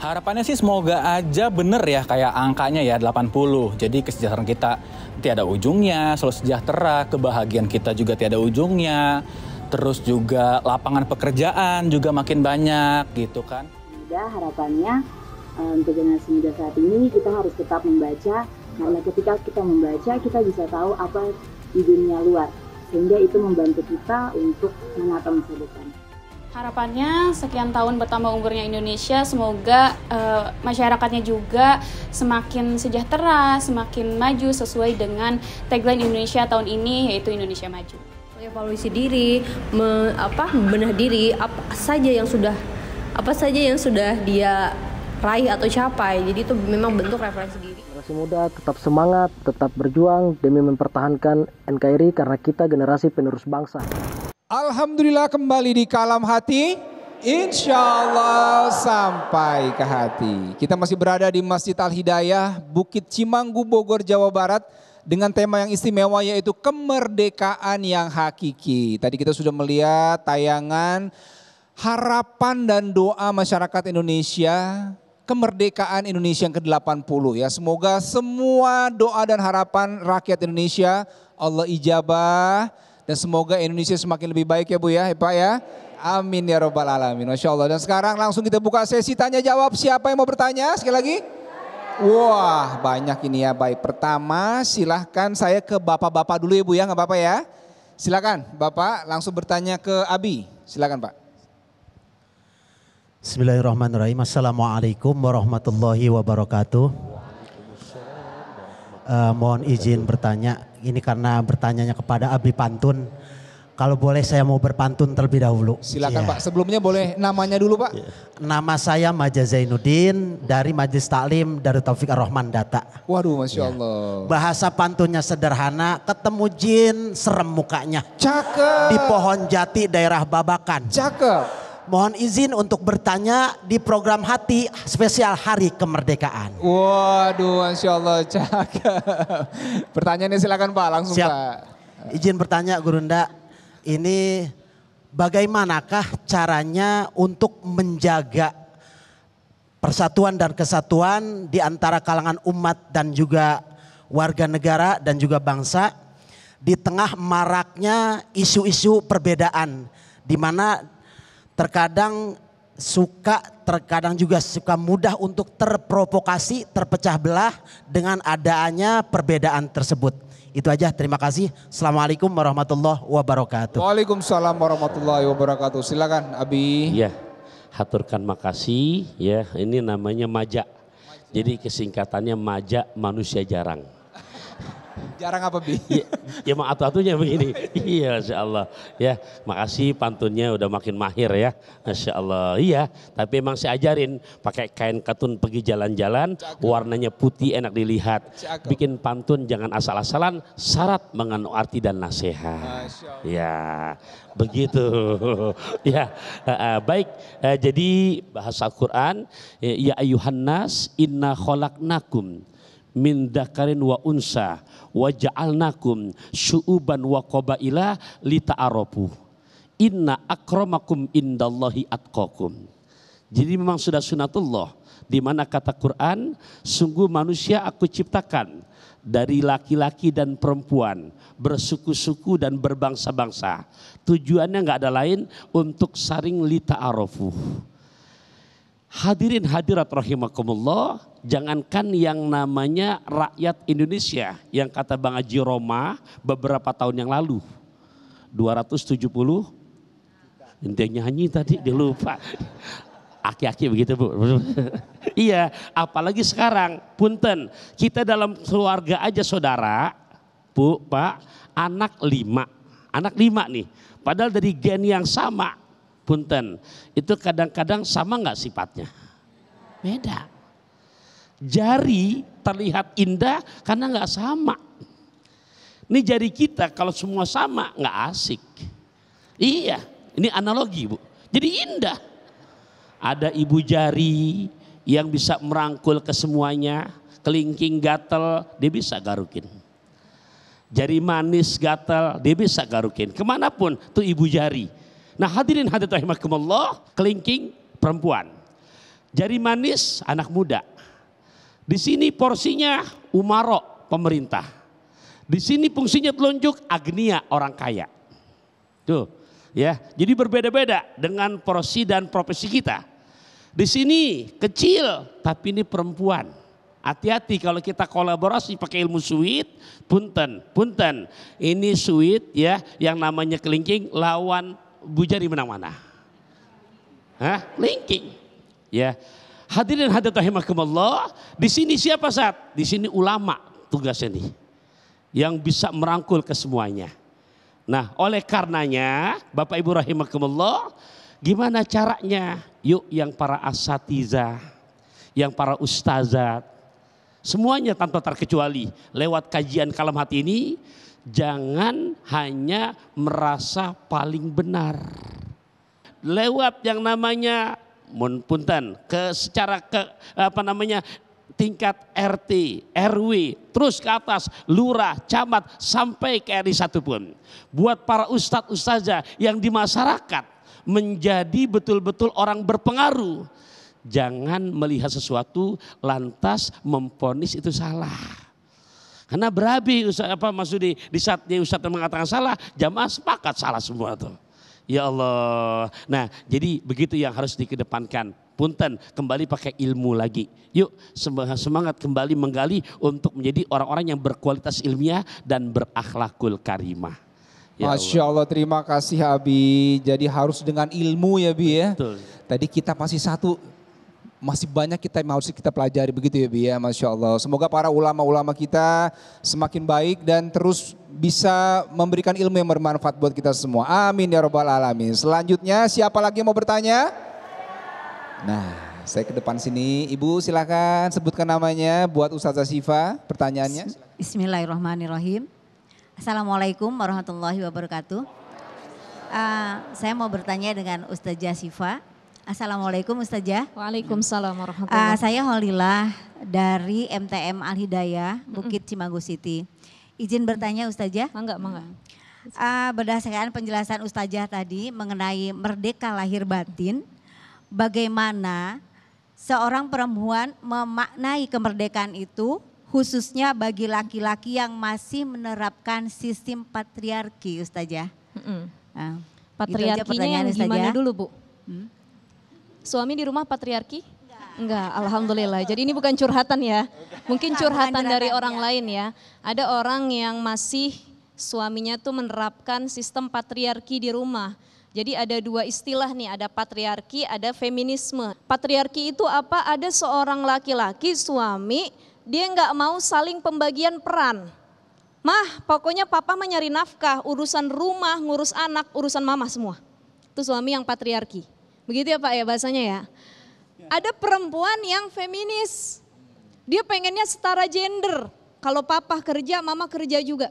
Harapannya sih semoga aja bener ya kayak angkanya ya 80. Jadi kesejahteraan kita tiada ujungnya, selalu sejahtera, kebahagiaan kita juga tiada ujungnya. Terus juga lapangan pekerjaan juga makin banyak gitu kan. Ya, harapannya untuk generasi muda saat ini kita harus tetap membaca. Karena ketika kita membaca kita bisa tahu apa di dunia luar. Sehingga itu membantu kita untuk menata masa depan. Harapannya sekian tahun bertambah umurnya Indonesia, semoga masyarakatnya juga semakin sejahtera, semakin maju sesuai dengan tagline Indonesia tahun ini, yaitu Indonesia Maju. Evaluasi diri, membenah diri, apa saja yang sudah dia raih atau capai. Jadi itu memang bentuk refleksi diri. Generasi muda tetap semangat, tetap berjuang demi mempertahankan NKRI karena kita generasi penerus bangsa. Alhamdulillah kembali di Kalam Hati, insya Allah sampai ke hati. Kita masih berada di Masjid Al-Hidayah, Bukit Cimanggu, Bogor, Jawa Barat. Dengan tema yang istimewa yaitu kemerdekaan yang hakiki. Tadi kita sudah melihat tayangan harapan dan doa masyarakat Indonesia, kemerdekaan Indonesia yang ke-80 ya. Semoga semua doa dan harapan rakyat Indonesia Allah ijabah. Dan semoga Indonesia semakin lebih baik ya Bu ya Pak ya. Amin ya robbal alamin. Masya Allah. Dan sekarang langsung kita buka sesi tanya jawab. Siapa yang mau bertanya sekali lagi? Wah banyak ini ya. Baik, pertama silahkan saya ke bapak-bapak dulu ya Bu ya, nggak apa-apa ya. Silakan Bapak langsung bertanya ke Abi. Silakan Pak. Bismillahirrahmanirrahim. Assalamualaikum warahmatullahi wabarakatuh. Mohon izin bertanya, ini karena bertanyanya kepada Abi Pantun. Kalau boleh saya mau berpantun terlebih dahulu. Silakan Pak, sebelumnya boleh namanya dulu Pak. Nama saya Maja Zainuddin dari Majelis Taklim Darut Taufik Ar-Rahman Data. Waduh Masya Allah. Bahasa pantunnya sederhana, ketemu jin serem mukanya. Cakep. Di pohon jati daerah Babakan. Cakep. Mohon izin untuk bertanya di program Hati spesial Hari Kemerdekaan. Waduh Masya Allah cakep. Pertanyaannya silakan Pak, langsung Siap. Pak. Izin bertanya Gurunda, ini bagaimanakah caranya untuk menjaga persatuan dan kesatuan di antara kalangan umat dan juga warga negara dan juga bangsa di tengah maraknya isu-isu perbedaan di mana terkadang juga suka mudah untuk terprovokasi, terpecah belah dengan adanya perbedaan tersebut. Itu aja, terima kasih. Assalamualaikum warahmatullahi wabarakatuh. Waalaikumsalam warahmatullahi wabarakatuh. Silakan Abi. Ya, haturkan makasih ya. Ini namanya Maja. Jadi kesingkatannya Maja manusia jarang. Jarang apa Bi? Ya mah atu-atunya begini. Iya Masya Allah. Ya makasih pantunnya udah makin mahir ya. Masya Allah. Iya tapi emang saya ajarin pakai kain katun pergi jalan-jalan. Warnanya putih enak dilihat. Bikin pantun jangan asal-asalan. Syarat mengandung arti dan nasihat. Ya begitu. Ya baik. Jadi bahasa Al-Quran. Ya ayuhan nas inna khalaqnakum min dzakarin wa unsa wa ja'alnakum syu'uban wa qabaila lita'arafu inna akramakum indallahi atqakum. Jadi memang sudah sunatullah di mana kata Quran sungguh manusia aku ciptakan dari laki-laki dan perempuan bersuku-suku dan berbangsa-bangsa. Tujuannya nggak ada lain untuk saling lita'arafu. Hadirin hadirat rahimakumullah, jangankan yang namanya rakyat Indonesia yang kata Bang Haji Roma beberapa tahun yang lalu 270 intinya nyanyi tadi dia lupa. Aki-aki begitu Bu. Iya, apalagi sekarang punten kita dalam keluarga aja saudara Bu, Pak, anak 5 nih, padahal dari gen yang sama. Punten, itu kadang-kadang sama nggak sifatnya? Beda. Jari terlihat indah karena nggak sama. Ini jari kita kalau semua sama nggak asik. Iya, ini analogi Bu. Jadi indah. Ada ibu jari yang bisa merangkul ke semuanya, kelingking gatel dia bisa garukin. Jari manis gatel dia bisa garukin. Kemanapun tuh ibu jari. Nah hadirin hadirat rahimakumullah, kelingking perempuan. Jari manis anak muda. Di sini porsinya umaro pemerintah. Di sini fungsinya telunjuk agnia orang kaya. Tuh, ya. Jadi berbeda-beda dengan porsi dan profesi kita. Di sini kecil tapi ini perempuan. Hati-hati kalau kita kolaborasi pakai ilmu suit, punten. Ini suit ya yang namanya kelingking lawan bujari menang mana? Hah? Kelingking. Ya. Hadirin hadirat rahimakumullah, di sini siapa saat? Di sini ulama tugasnya nih. Yang bisa merangkul ke semuanya. Nah, oleh karenanya Bapak Ibu rahimakumullah, gimana caranya? Yuk yang para asatiza, yang para ustazat, semuanya tanpa terkecuali lewat kajian kalam hati ini jangan hanya merasa paling benar. Lewat yang namanya punten secara tingkat RT, RW, terus ke atas lurah, camat sampai ke RI 1 pun. Buat para ustadz ustazah yang di masyarakat menjadi betul-betul orang berpengaruh. Jangan melihat sesuatu lantas memvonis itu salah. Karena berabi di saat dia ustaz mengatakan salah, jamaah sepakat salah semua tuh. Ya Allah. Nah, jadi begitu yang harus dikedepankan. Punten, kembali pakai ilmu lagi. Yuk semangat kembali menggali untuk menjadi orang-orang yang berkualitas ilmiah dan berakhlakul karimah. Ya Masya Allah, terima kasih Abi. Jadi harus dengan ilmu ya Bi ya. Betul. Tadi kita masih banyak yang harus kita pelajari begitu ya Bi ya, Masya Allah. Semoga para ulama-ulama kita semakin baik dan terus bisa memberikan ilmu yang bermanfaat buat kita semua. Amin ya Rabbal Alamin. Selanjutnya siapa lagi yang mau bertanya? Nah, saya ke depan sini. Ibu silakan sebutkan namanya buat Ustazah Syifa pertanyaannya. Bismillahirrahmanirrahim. Assalamualaikum warahmatullahi wabarakatuh. Saya mau bertanya dengan Ustazah Syifa. Assalamualaikum Ustazah. Waalaikumsalam warahmatullahi wabarakatuh. Saya Holilah dari MTM Al Hidayah, Bukit Cimanggu City. Izin bertanya Ustazah? Mangga. Berdasarkan penjelasan Ustazah tadi mengenai merdeka lahir batin, bagaimana seorang perempuan memaknai kemerdekaan itu khususnya bagi laki-laki yang masih menerapkan sistem patriarki Ustazah? Nah, patriarkinya gitu yang gimana dulu Bu? Suami di rumah patriarki? Enggak, alhamdulillah. Jadi ini bukan curhatan ya. Mungkin curhatan dari orang lain ya. Ada orang yang masih suaminya tuh menerapkan sistem patriarki di rumah. Jadi ada dua istilah nih, ada patriarki, ada feminisme. Patriarki itu apa? Ada seorang laki-laki suami, dia nggak mau saling pembagian peran. Mah, pokoknya papa mah nyari nafkah, urusan rumah, ngurus anak, urusan mama semua. Itu suami yang patriarki. Begitu ya Pak ya bahasanya ya. Ada perempuan yang feminis. Dia pengennya setara gender. Kalau papa kerja, mama kerja juga.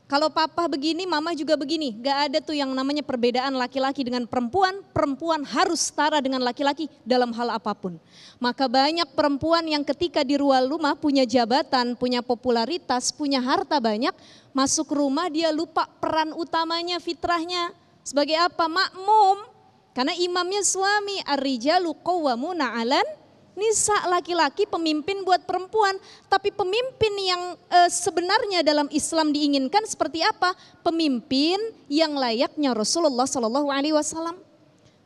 Kalau papa begini, mama juga begini. Gak ada tuh yang namanya perbedaan laki-laki dengan perempuan. Perempuan harus setara dengan laki-laki dalam hal apapun. Maka banyak perempuan yang ketika di luar rumah punya jabatan, punya popularitas, punya harta banyak. Masuk rumah dia lupa peran utamanya, fitrahnya. Sebagai apa? Makmum. Karena imamnya suami, ar-rijalu qawwamuna 'alan nisa, laki-laki pemimpin buat perempuan. Tapi pemimpin yang sebenarnya dalam Islam diinginkan seperti apa? Pemimpin yang layaknya Rasulullah SAW.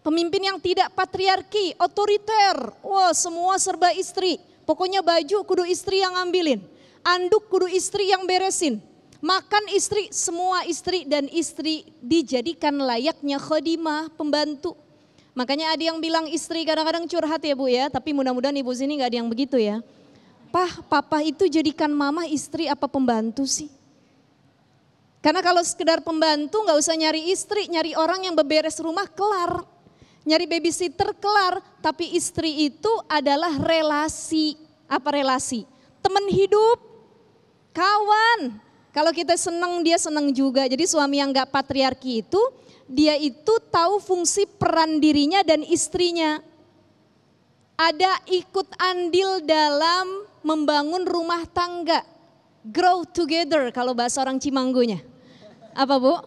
Pemimpin yang tidak patriarki, otoriter. Wah, semua serba istri. Pokoknya baju kudu istri yang ngambilin. Anduk kudu istri yang beresin. Makan istri, semua istri, dan istri dijadikan layaknya khadimah, pembantu. Makanya ada yang bilang istri kadang-kadang curhat ya Bu ya, tapi mudah-mudahan ibu sini gak ada yang begitu ya. Papa itu jadikan mama istri apa pembantu sih? Karena kalau sekedar pembantu gak usah nyari istri, nyari orang yang beberes rumah kelar. Nyari babysitter kelar, tapi istri itu adalah relasi. Apa relasi? Teman hidup, kawan. Kalau kita senang dia senang juga. Jadi suami yang gak patriarki itu, dia itu tahu fungsi peran dirinya dan istrinya. Ada ikut andil dalam membangun rumah tangga. Grow together kalau bahasa orang Cimanggunya. Apa Bu?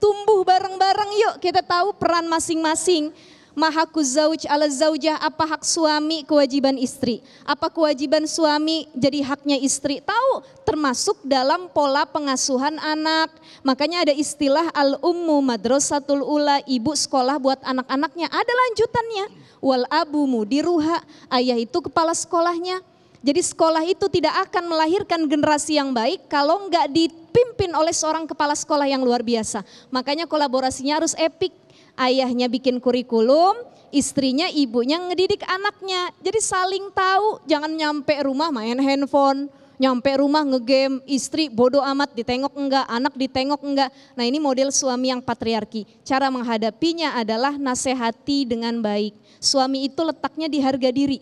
Tumbuh bareng-bareng yuk, kita tahu peran masing-masing. Mahakuz zauj ala zaujah, apa hak suami, kewajiban istri. Apa kewajiban suami jadi haknya istri. Tahu, termasuk dalam pola pengasuhan anak. Makanya ada istilah al-ummu madrasatul ula, ibu sekolah buat anak-anaknya. Ada lanjutannya. Wal abu mudiruha, ayah itu kepala sekolahnya. Jadi sekolah itu tidak akan melahirkan generasi yang baik kalau nggak dipimpin oleh seorang kepala sekolah yang luar biasa. Makanya kolaborasinya harus epik. Ayahnya bikin kurikulum, istrinya, ibunya ngedidik anaknya. Jadi saling tahu, jangan nyampe rumah main handphone, nyampe rumah ngegame, istri bodoh amat ditengok enggak, anak ditengok enggak. Nah ini model suami yang patriarki. Cara menghadapinya adalah nasihati dengan baik. Suami itu letaknya di harga diri.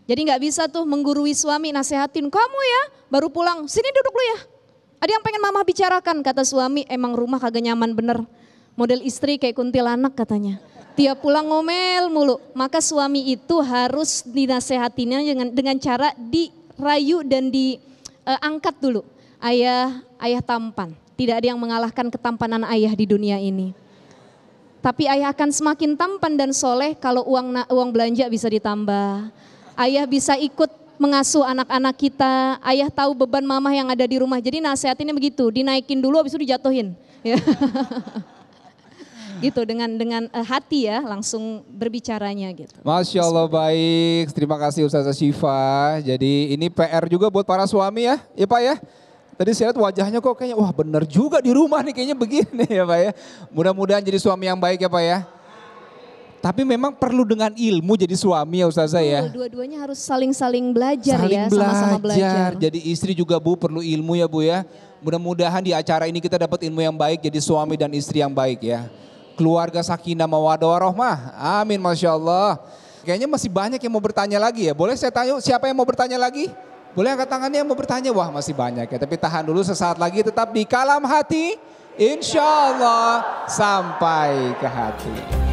Jadi nggak bisa tuh menggurui suami, nasehatin, kamu ya baru pulang, sini duduk lu ya. Ada yang pengen mama bicarakan, kata suami, emang rumah kagak nyaman bener. Model istri kayak kuntilanak katanya. Tiap pulang ngomel mulu. Maka suami itu harus dinasehatinya dengan cara dirayu dan diangkat dulu. Ayah tampan. Tidak ada yang mengalahkan ketampanan ayah di dunia ini. Tapi ayah akan semakin tampan dan soleh kalau uang belanja bisa ditambah. Ayah bisa ikut mengasuh anak-anak kita. Ayah tahu beban mama yang ada di rumah. Jadi nasihatinnya begitu, dinaikin dulu habis itu dijatuhin. Ya. Gitu dengan hati ya langsung berbicaranya gitu. Masya Allah, baik, terima kasih Ustazah Syifa. Jadi ini PR juga buat para suami ya Pak ya. Tadi saya lihat wajahnya kok kayaknya wah bener juga di rumah nih kayaknya begini ya Pak ya. Mudah-mudahan jadi suami yang baik ya Pak ya. Tapi memang perlu dengan ilmu jadi suami ya Ustazah ya. Dua-duanya harus saling-saling belajar saling ya, sama-sama belajar. Jadi istri juga Bu perlu ilmu ya Bu ya. Mudah-mudahan di acara ini kita dapat ilmu yang baik jadi suami dan istri yang baik ya. Keluarga sakinah mawaddah warahmah. Amin, Masya Allah. Kayaknya masih banyak yang mau bertanya lagi ya. Boleh saya tanya siapa yang mau bertanya lagi? Boleh angkat tangannya yang mau bertanya? Wah masih banyak ya. Tapi tahan dulu sesaat lagi tetap di Kalam Hati. Insya Allah sampai ke hati.